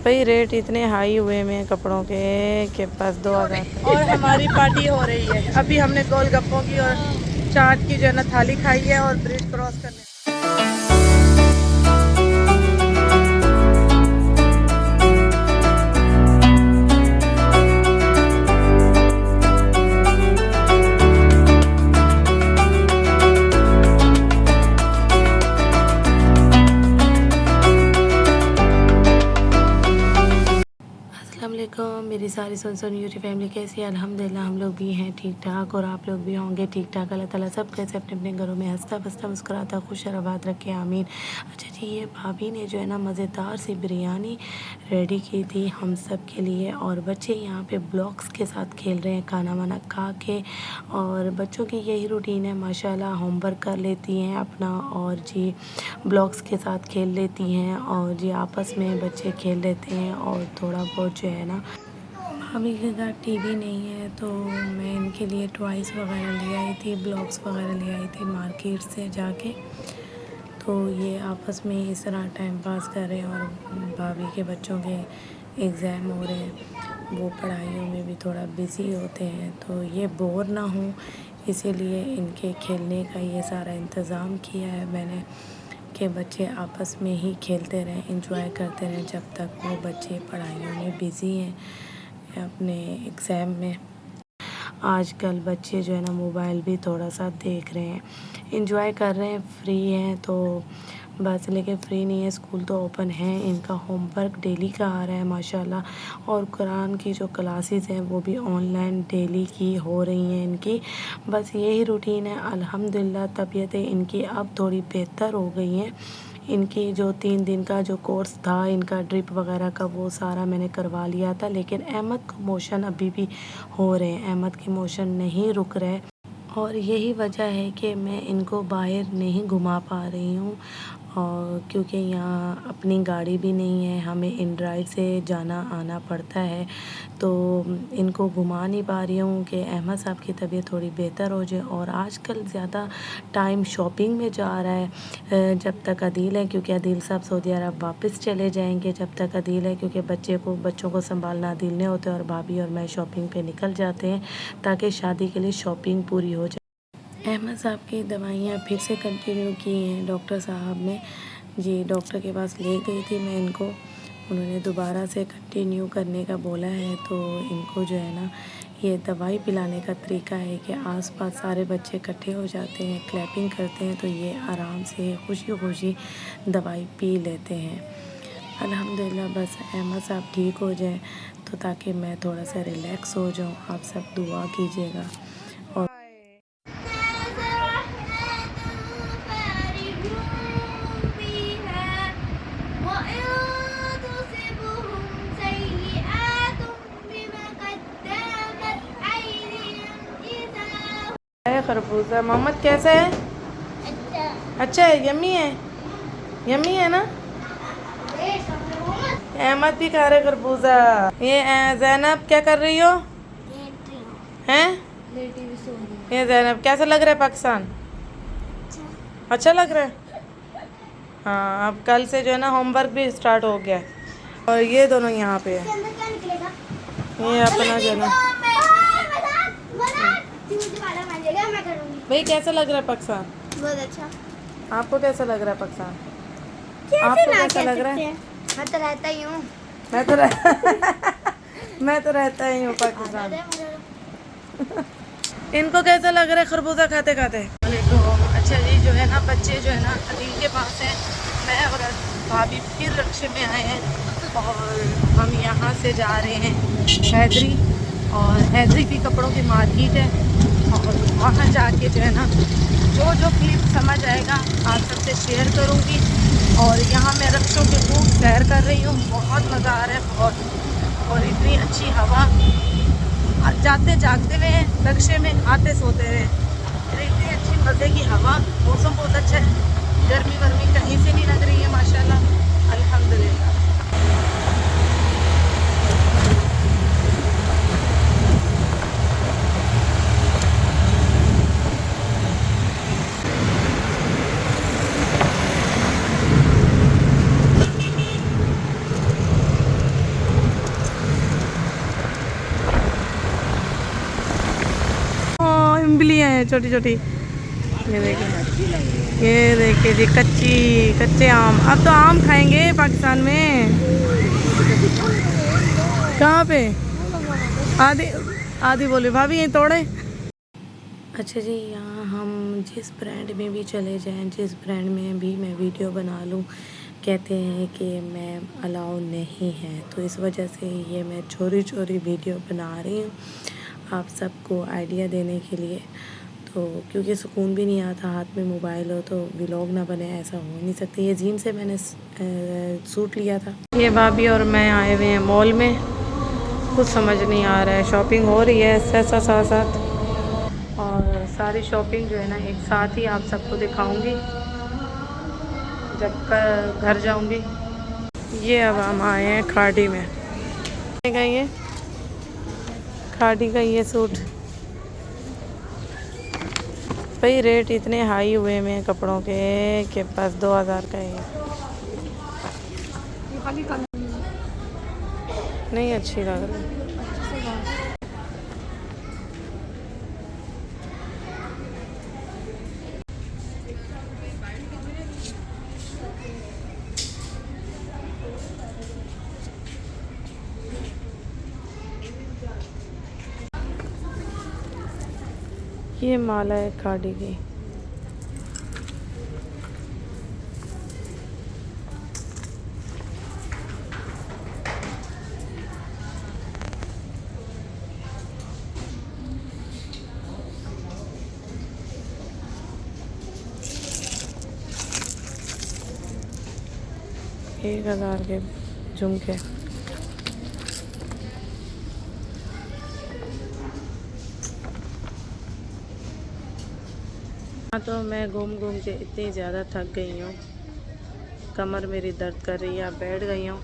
भाई रेट इतने हाई हुए में कपड़ों के पास 2000। और हमारी पार्टी हो रही है। अभी हमने गोलगप्पों की और चाट की जो है ना थाली खाई है और ब्रिज क्रॉस करने। अस्सलामुअलैकुम मेरी सारी सुन यूट्यूब फैमिली कैसी है। अल्हम्दुलिल्लाह हम लोग भी हैं ठीक ठाक और आप लोग भी होंगे ठीक ठाक। अल्लाह ताला सब कैसे अपने अपने घरों में हंसता बसता मुस्कुराता खुश और आबाद रखे आमीन। अच्छा जी, ये भाभी ने जो है ना मज़ेदार सी बिरयानी रेडी की थी हम सब के लिए और बच्चे यहाँ पे ब्लॉक्स के साथ खेल रहे हैं खाना वाना खा के। और बच्चों की यही रूटीन है माशाल्लाह, होमवर्क कर लेती हैं अपना और जी ब्लॉक्स के साथ खेल लेती हैं और जी आपस में बच्चे खेल लेते हैं। और थोड़ा बहुत जो है ना भाभी के घर टीवी नहीं है तो मैं इनके लिए टॉयज़ वगैरह ले आई थी, ब्लॉक्स वगैरह ले आई थी मार्केट से जाके। तो ये आपस में इस तरह टाइम पास कर रहे हैं और भाभी के बच्चों के एग्ज़ाम हो रहे हैं, वो पढ़ाइयों में भी थोड़ा बिज़ी होते हैं तो ये बोर ना हो इसीलिए इनके खेलने का ये सारा इंतज़ाम किया है मैंने कि बच्चे आपस में ही खेलते रहें, इंजॉय करते रहें जब तक वो बच्चे पढ़ाइयों में बिज़ी हैं अपने एग्ज़ाम में। आजकल बच्चे जो है ना मोबाइल भी थोड़ा सा देख रहे हैं, इंजॉय कर रहे हैं, फ्री हैं तो बस। लेकिन फ्री नहीं है, स्कूल तो ओपन है, इनका होमवर्क डेली का आ रहा है माशाल्लाह। और कुरान की जो क्लासेस हैं वो भी ऑनलाइन डेली की हो रही हैं इनकी। बस यही रूटीन है। अल्हम्दुलिल्लाह तबीयतें इनकी अब थोड़ी बेहतर हो गई हैं। इनकी जो 3 दिन का जो कोर्स था इनका ड्रिप वगैरह का वो सारा मैंने करवा लिया था। लेकिन अहमद को मोशन अभी भी हो रहे हैं, अहमद के मोशन नहीं रुक रहे और यही वजह है कि मैं इनको बाहर नहीं घुमा पा रही हूँ। और क्योंकि यहाँ अपनी गाड़ी भी नहीं है, हमें इन ड्राइव से जाना आना पड़ता है तो इनको घुमा नहीं पा रही हूँ कि अहमद साहब की तबीयत थोड़ी बेहतर हो जाए। और आजकल ज़्यादा टाइम शॉपिंग में जा रहा है जब तक अदील है, क्योंकि अदील साहब सऊदी अरब वापस चले जाएंगे जब तक अदील है, क्योंकि बच्चों को संभालना अदील ने होते और भाभी और मैं शॉपिंग पे निकल जाते हैं ताकि शादी के लिए शॉपिंग पूरी हो जाए। अहमद साहब की दवाइयाँ फिर से कंटिन्यू की हैं डॉक्टर साहब ने जी, डॉक्टर के पास ले गई थी मैं इनको, उन्होंने दोबारा से कंटिन्यू करने का बोला है। तो इनको जो है ना ये दवाई पिलाने का तरीका है कि आसपास सारे बच्चे इकट्ठे हो जाते हैं, क्लैपिंग करते हैं तो ये आराम से खुशी खुशी दवाई पी लेते हैं। अल्हम्दुलिल्लाह बस अहमद साहब ठीक हो जाए तो ताकि मैं थोड़ा सा रिलैक्स हो जाऊँ। आप सब दुआ कीजिएगा। और खरबूजा मोहम्मद कैसा है? अच्छा है, यम्मी है, यम्मी है ना। अहमद भी खा रहे खरबूजा। ये ज़ैनब क्या कर रही हो? हैं? ये ज़ैनब कैसा लग रहा है पाकिस्तान? अच्छा लग रहा है। हाँ, अब कल से जो है ना होमवर्क भी स्टार्ट हो गया है। और ये दोनों यहाँ पे है, ये अपना जो है भाई कैसा लग रहा है पाकिस्तान? बहुत अच्छा। आपको कैसा लग रहा है पाकिस्तान? आपको कैसा लग रहा है? मैं तो रहता ही हूँ। मैं तो रहता ही हूँ पाकिस्तान। इनको कैसा लग रहा है खरबूजा खाते खाते? अच्छा जी, जो है ना बच्चे जो है ना अदील के पास हैं, मैं और भाभी फिर रक्शे में आए हैं और हम यहाँ से जा रहे हैं हैदरी। और हैदरी भी कपड़ों की मार्केट है और वहाँ जाके जो है ना जो क्लिप समझ आएगा आप सबसे शेयर करूँगी। और यहाँ मैं रक्षों के खूब सैर कर रही हूँ, बहुत मज़ा आ रहा है बहुत। और इतनी अच्छी हवा, जाते जागते हुए रक्शे में, आते सोते हुए, इतनी अच्छी मज़े की हवा, मौसम बहुत अच्छा है, गर्मी वर्मी कहीं से नहीं लग रही है माशाल्लाह, अल्हम्दुलिल्लाह। भी लिए हैं छोटी छोटी। ये देखिए जी कच्चे आम। अब तो आम खाएंगे पाकिस्तान में। कहाँ पे? आधी बोले भाभी ये तोड़े। अच्छा जी, यहाँ हम जिस ब्रांड में भी चले जाएं, जिस ब्रांड में भी मैं वीडियो बना लूँ, कहते हैं कि मैं अलाउ नहीं है। तो इस वजह से ये मैं चोरी चोरी वीडियो बना रही हूँ आप सबको आइडिया देने के लिए। तो क्योंकि सुकून भी नहीं आता, हाथ में मोबाइल हो तो व्लॉग ना बने, ऐसा हो नहीं सकती। ये जीन से मैंने सूट लिया था। ये भाभी और मैं आए हुए हैं मॉल में। कुछ समझ नहीं आ रहा है, शॉपिंग हो रही है ऐसा साथ साथ, और सारी शॉपिंग जो है ना एक साथ ही आप सबको दिखाऊंगी जब घर जाऊंगी। ये अब हम आए हैं खाड़ी में। ये खाड़ी का ये सूट भाई, रेट इतने हाई हुए में कपड़ों के पास 2000 का है। नहीं अच्छी लग रही। ये माला है खाड़ी की। एक 1000 के झुमके। हाँ, तो मैं घूम घूम के इतनी ज़्यादा थक गई हूँ, कमर मेरी दर्द कर रही है, बैठ गई हूँ।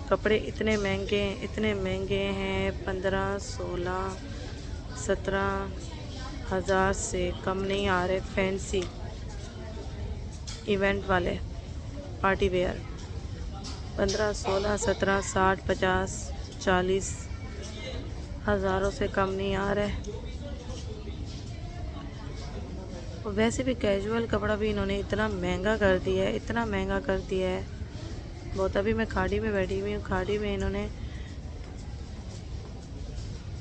कपड़े इतने महंगे हैं 15, 16, 17 हज़ार से कम नहीं आ रहे। फैंसी इवेंट वाले पार्टी वेयर 15, 16, 17, 60, 50, 40 हज़ारों से कम नहीं आ रहे। और वैसे भी कैजुअल कपड़ा भी इन्होंने इतना महंगा कर दिया है, इतना महंगा कर दिया है बहुत। अभी मैं खाड़ी में बैठी हुई हूँ। खाड़ी में इन्होंने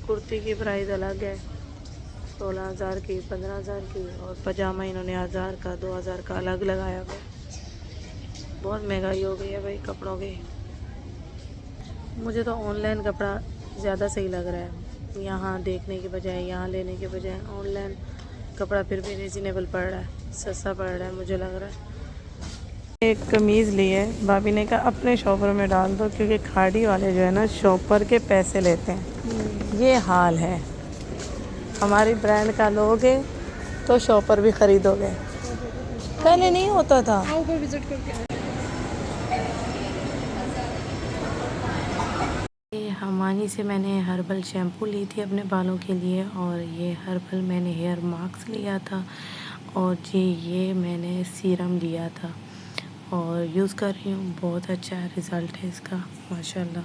कुर्ती की प्राइस अलग है 16,000 की, 15,000 की, और पजामा इन्होंने 1000 का, 2000 का अलग लगाया हुआ। बहुत महंगाई हो गई है भाई कपड़ों की। मुझे तो ऑनलाइन कपड़ा ज़्यादा सही लग रहा है, यहाँ देखने के बजाय, यहाँ लेने के बजाय। ऑनलाइन कपड़ा फिर भी रीज़नेबल पड़ रहा है, सस्ता पड़ रहा है मुझे लग रहा है। एक कमीज़ ली है, भाभी ने कहा अपने शॉपर में डाल दो, क्योंकि खाड़ी वाले जो है ना शॉपर के पैसे लेते हैं। ये हाल है। हमारी ब्रांड का लोगे तो शॉपर भी ख़रीदोगे, पहले नहीं होता था। ये हमानी से मैंने हर्बल शैम्पू ली थी अपने बालों के लिए, और ये हर्बल मैंने हेयर मास्क लिया था, और ये मैंने सीरम लिया था और यूज़ कर रही हूँ। बहुत अच्छा रिज़ल्ट है इसका माशाल्लाह।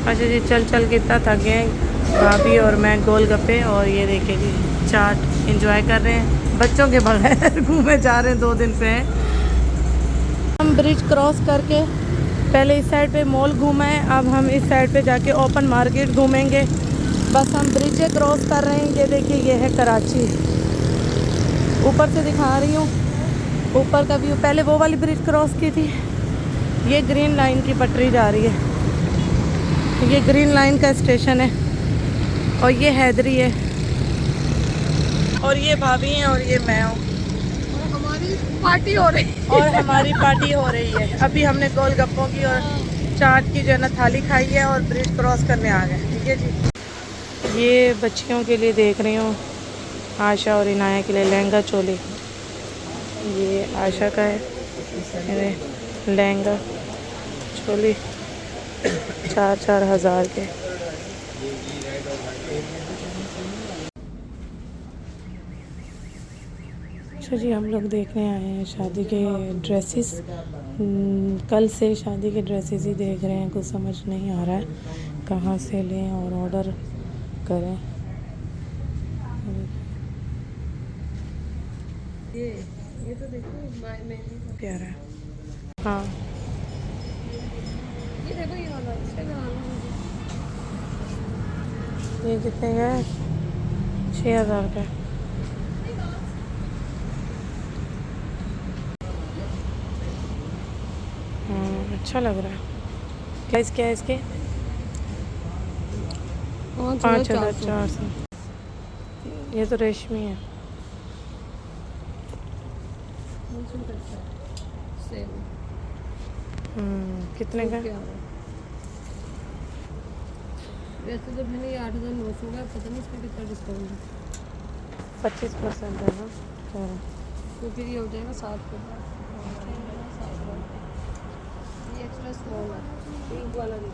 अच्छा जी, चल के इतना थक गए। भाभी और मैं गोलगप्पे और ये देखिए जी चाट एंजॉय कर रहे हैं। बच्चों के बगैर घूमे जा रहे हैं 2 दिन से। हम ब्रिज क्रॉस करके पहले इस साइड पे मॉल घूमे, अब हम इस साइड पे जाके ओपन मार्केट घूमेंगे। बस हम ब्रिज क्रॉस कर रहे हैं। ये देखिए ये है कराची। ऊपर से दिखा रही हूँ ऊपर का व्यू। पहले वो वाली ब्रिज क्रॉस की थी। ये ग्रीन लाइन की पटरी जा रही है, ये ग्रीन लाइन का स्टेशन है, और ये हैदरी है, और ये भाभी हैं, और ये मैं हूँ। हमारी पार्टी हो रही है। अभी हमने गोलगप्पों की और चाट की जो है ना थाली खाई है, और ब्रिज क्रॉस करने आ गए। ठीक है जी। ये बच्चियों के लिए देख रही हूँ, आशा और इनाया के लिए लहंगा चोली। ये आशा का है लहंगा चोली 4-4 हज़ार के। अच्छा जी, हम लोग देखने आए हैं शादी के ड्रेसेस। कल से शादी के ड्रेसेस ही देख रहे हैं। कुछ समझ नहीं आ रहा है कहाँ से लें और ऑर्डर करें। ये तो देखो मेहंदी प्यारा है। हाँ ये देखो ये वाला इसका ये कितने का है? 6,000 का। अच्छा लग रहा है। प्राइस क्या है इसके? 5,400। ये तो रेशमी है। कितने का? वैसे तो मैंने ये 8,900 का, पता नहीं इसका कितना डिस्काउंट है। 25% है ना? तो फिर ये हो जाएगा 7 का। ये एक्स्ट्रा स्मॉल है, पिंक वाला भी।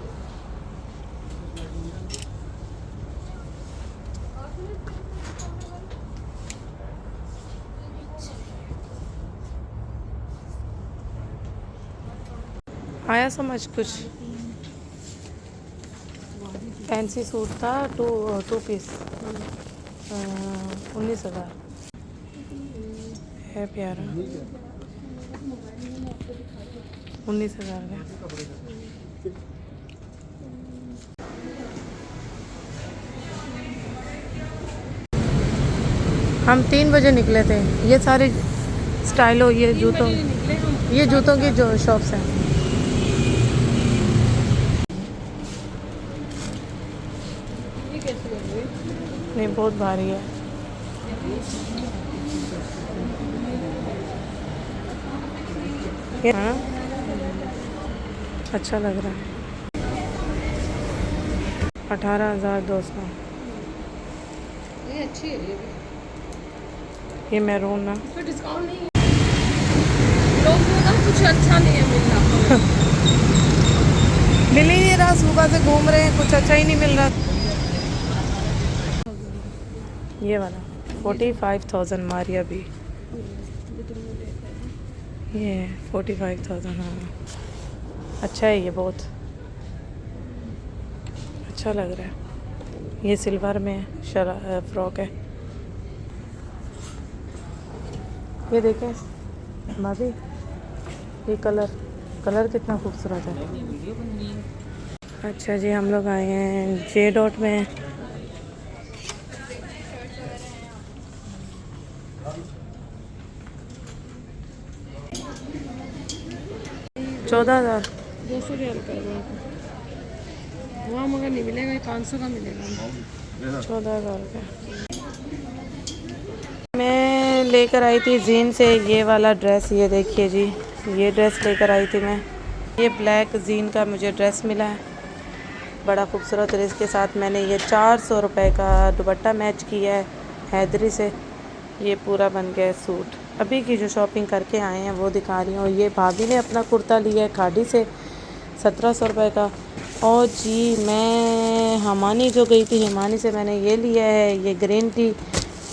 आया समझ कुछ? फैंसी सूट था टू पीस 19,000 है। प्यारा 19,000 का। हम 3 बजे निकले थे। ये सारे स्टाइलो, ये जूतों की जो शॉप्स हैं। ये कैसे लग रही है? नहीं बहुत भारी है। ये हाँ अच्छा लग रहा है। 18,200। ये अच्छी है ये भी। ये मैरून ना। इस पर डिस्काउंट नहीं है। लोग बोला कुछ अच्छा नहीं है मिल रहा। मिल ही नहीं रहा, सुबह से घूम रहे हैं, कुछ अच्छा ही नहीं मिल रहा। ये वाला 45,000 मारिया भी। ये 45,000। हाँ अच्छा है, ये बहुत अच्छा लग रहा है। ये सिल्वर में फ्रॉक है। ये देखें भाभी, ये कलर कितना खूबसूरत है। अच्छा जी, हम लोग आए हैं जे डॉट में। $14,000। 200 रियाल का है वहाँ, मगर नहीं मिलेगा, 500 का मिलेगा। 14,000 का। मैं लेकर आई थी जीन से ये वाला ड्रेस। ये देखिए जी, ये ड्रेस लेकर आई थी मैं। ये ब्लैक जीन का मुझे ड्रेस मिला है, बड़ा खूबसूरत। और इसके साथ मैंने ये 400 रुपये का दुपट्टा मैच किया है हैदरी से। ये पूरा बन गया है सूट। अभी की जो शॉपिंग करके आए हैं वो दिखा रही हूँ। ये भाभी ने अपना कुर्ता लिया है खाड़ी से 1,700 रुपये का। और जी मैं हमानी जो गई थी, हिमानी से मैंने ये लिया है, ये ग्रीन टी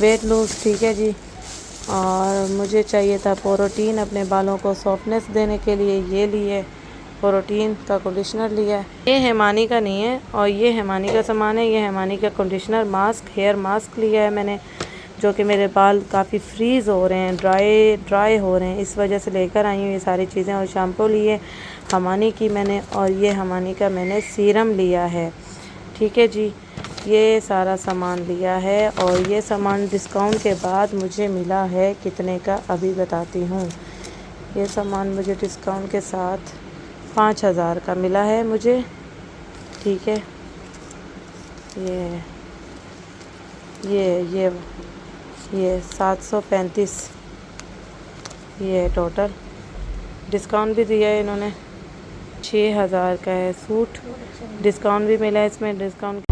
वेट लूज़, ठीक है जी। और मुझे चाहिए था प्रोटीन अपने बालों को सॉफ्टनेस देने के लिए, ये लिए प्रोटीन का कंडीशनर लिया है। ये हिमानी का नहीं है और ये हिमानी का सामान है। ये हिमानी का कंडीशनर मास्क, हेयर मास्क लिया है मैंने, जो कि मेरे बाल काफ़ी फ्रीज़ हो रहे हैं, ड्राई हो रहे हैं, इस वजह से लेकर आई हूँ ये सारी चीज़ें। और शैम्पू लिए हमानी की मैंने, और ये हमानी का मैंने सीरम लिया है, ठीक है जी। ये सारा सामान लिया है और ये सामान डिस्काउंट के बाद मुझे मिला है कितने का अभी बताती हूँ। ये सामान मुझे डिस्काउंट के साथ 5,000 का मिला है मुझे, ठीक है। ये 735 ये है टोटल। डिस्काउंट भी दिया है इन्होंने। 6,000 का है सूट, डिस्काउंट भी मिला है इसमें। डिस्काउंट